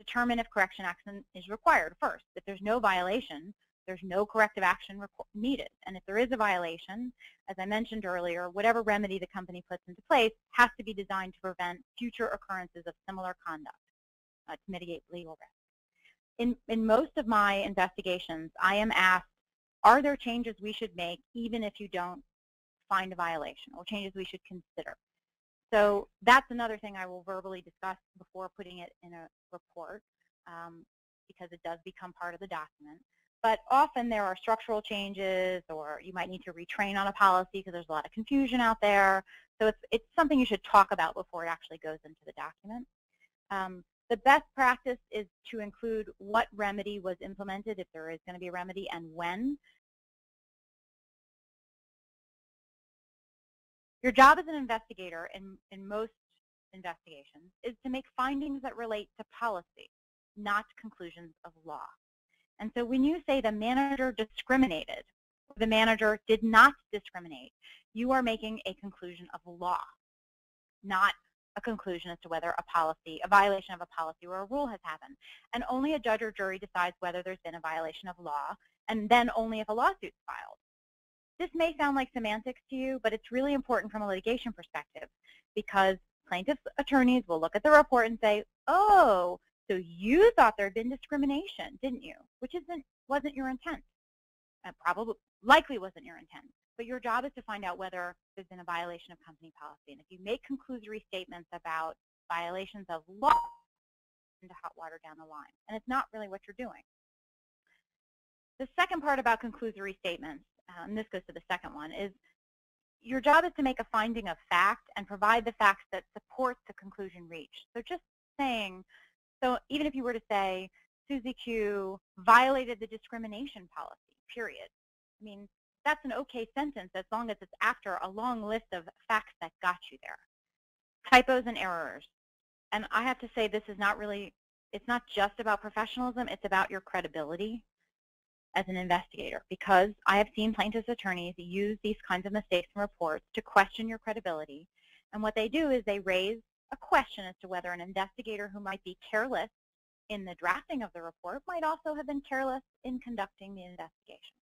determine if correction action is required first. If there's no violation, there's no corrective action needed. And if there is a violation, as I mentioned earlier, whatever remedy the company puts into place has to be designed to prevent future occurrences of similar conduct to mitigate legal risk. In most of my investigations, I am asked, are there changes we should make even if you don't find a violation, or changes we should consider? So that's another thing I will verbally discuss before putting it in a report, because it does become part of the document. But often there are structural changes, or you might need to retrain on a policy because there's a lot of confusion out there. So it's something you should talk about before it actually goes into the document. The best practice is to include what remedy was implemented, if there is going to be a remedy, and when. Your job as an investigator in most investigations is to make findings that relate to policy, not conclusions of law. And so when you say the manager discriminated, or the manager did not discriminate, you are making a conclusion of law, not a conclusion as to whether a violation of a policy or a rule has happened. And only a judge or jury decides whether there's been a violation of law, and then only if a lawsuit's filed. This may sound like semantics to you, but it's really important from a litigation perspective, because plaintiffs' attorneys will look at the report and say, oh, so you thought there had been discrimination, didn't you? Which wasn't your intent. Likely wasn't your intent. But your job is to find out whether there's been a violation of company policy. And if you make conclusory statements about violations of law, into hot water down the line. And it's not really what you're doing. The second part about conclusory statements, and this goes to the second one, is your job is to make a finding of fact and provide the facts that support the conclusion reached. So just saying, so even if you were to say, Susie Q violated the discrimination policy, period. I mean, that's an okay sentence as long as it's after a long list of facts that got you there. Typos and errors. And I have to say, this is not really, it's not just about professionalism, it's about your credibility as an investigator, because I have seen plaintiffs' attorneys use these kinds of mistakes in reports to question your credibility. And what they do is they raise a question as to whether an investigator who might be careless in the drafting of the report might also have been careless in conducting the investigation.